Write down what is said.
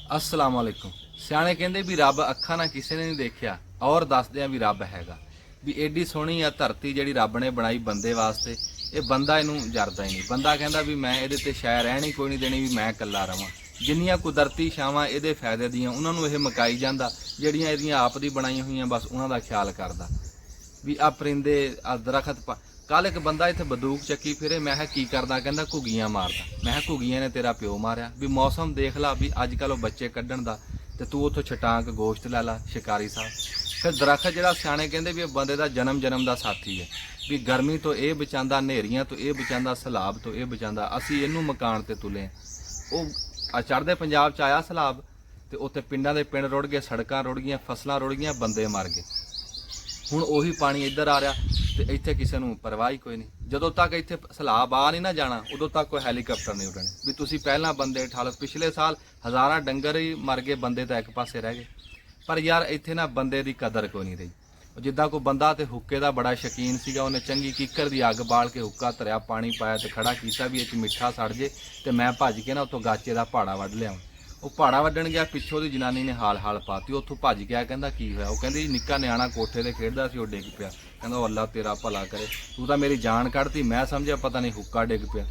अस्सलाम वालेकुम। सियाणे कहंदे भी रब अखा ना किसी ने नहीं देखिया और दसदे भी रब हैगा। भी एडी सोहनी आ धरती जिहड़ी रब ने बनाई बंदे वास्ते, ये बंदा इनू जरदा ही नहीं। बंदा कहंदा भी मैं इहदे ते शै रहनी कोई नहीं देनी, भी मैं कल्ला रवां। जिन्नियां कुदरती छावां इहदे फायदे दियां उन्हां नूं इह मकाई जांदा, जिहड़ियां इहदियां आप दी बनाईयां होईयां बस उन्हां दा ख्याल करदा। भी आ परिंदे आ दरखत कल एक बंदा इत्थे बंदूक चक्की फिरे, मैं की करदा, कहंदा घुग्गियां मारदा। मैं घुग्गियां ने तेरा प्यो मारिया। भी मौसम देख ला, भी अजकल वो बच्चे कड्ढण दा ते तू उत्थों छटांक गोश्त लै ला शिकारी साहब। फिर दरखत जिहड़ा सियाणे कहंदे भी बंदे दा जन्म जन्म दा साथी है। भी गर्मी तो ये बचांदा, नेरियां तो ये बचांदा, सैलाब तो ये बचांदा। असीं इहनूं मकान ते तुले वो चढ़दे पंजाब च आया सैलाब ते उत्थे पिंडां दे पिंड रुड़ गए, सड़कां रुड़ गईयां, फसलां रुड़ गईयां, बंदे मर गए। हुण ਉਹੀ पानी इधर आ रहा ਤੇ ਇੱਥੇ ਕਿਸੇ ਨੂੰ ਪਰਵਾਹ ਹੀ ਕੋਈ ਨਹੀਂ। ਜਦੋਂ ਤੱਕ ਇੱਥੇ ਸੈਲਾਬ ਆ ਨਹੀਂ ਨਾ ਜਾਣਾ ਉਦੋਂ ਤੱਕ ਕੋਈ ਹੈਲੀਕਾਪਟਰ ਨਹੀਂ ਉੱਡਣੇ। ਵੀ ਤੁਸੀਂ ਪਹਿਲਾਂ ਬੰਦੇ ਠਾਲੋ, ਪਿਛਲੇ ਸਾਲ ਹਜ਼ਾਰਾਂ ਡੰਗਰ ਹੀ ਮਰ ਗਏ, ਬੰਦੇ ਤਾਂ ਇੱਕ ਪਾਸੇ ਰਹਿ ਗਏ। ਪਰ ਯਾਰ ਇੱਥੇ ਨਾ ਬੰਦੇ ਦੀ ਕਦਰ ਕੋਈ ਨਹੀਂ ਰਹੀ। ਜਿੱਦਾਂ ਕੋਈ ਬੰਦਾ ਤੇ ਹੁੱਕੇ ਦਾ ਬੜਾ ਸ਼ੌਕੀਨ ਸੀਗਾ, ਉਹਨੇ ਚੰਗੀ ਕਿੱਕਰ ਦੀ ਅੱਗ ਬਾਲ ਕੇ ਹੁੱਕਾ ਧਰਿਆ, ਪਾਣੀ ਪਾਇਆ ਤੇ ਖੜਾ ਕੀਤਾ ਵੀ ਇਹ 'ਚ ਮਿੱਠਾ ਸੜ ਜੇ ਤੇ ਮੈਂ ਭੱਜ ਕੇ ਨਾ ਉੱਥੋਂ ਗਾਚੇ ਦਾ ਪਹਾੜਾ ਵੱਢ ਲਿਆਵਾਂ। ਉਹ ਪਹਾੜਾ ਵੱਢਣ ਗਿਆ, ਪਿੱਛੋਂ ਦੀ ਜਨਾਨੀ ਨੇ ਹਾਲ ਪਾਤੀ, ਉੱਥੋਂ ਭੱਜ ਗਿਆ। ਕਹਿੰਦਾ ਕੀ ਹੋਇਆ? ਉਹ ਕਹਿੰਦੀ ਨਿੱਕਾ ਨਿਆਣਾ ਕੋਠੇ ਤੇ ਖੇਡਦਾ ਸੀ, ਉਹ ਡਿੱਗ ਪਿਆ। ਕਹਿੰਦਾ ਉਹ ਅੱਲਾ ਤੇਰਾ ਭਲਾ ਕਰੇ, ਤੂੰ ਤਾਂ ਮੇਰੀ ਜਾਨ ਕੱਢਤੀ, ਮੈਂ ਸਮਝਿਆ ਪਤਾ ਨਹੀਂ ਹੁੱਕਾ ਡਿੱਗ ਪਿਆ।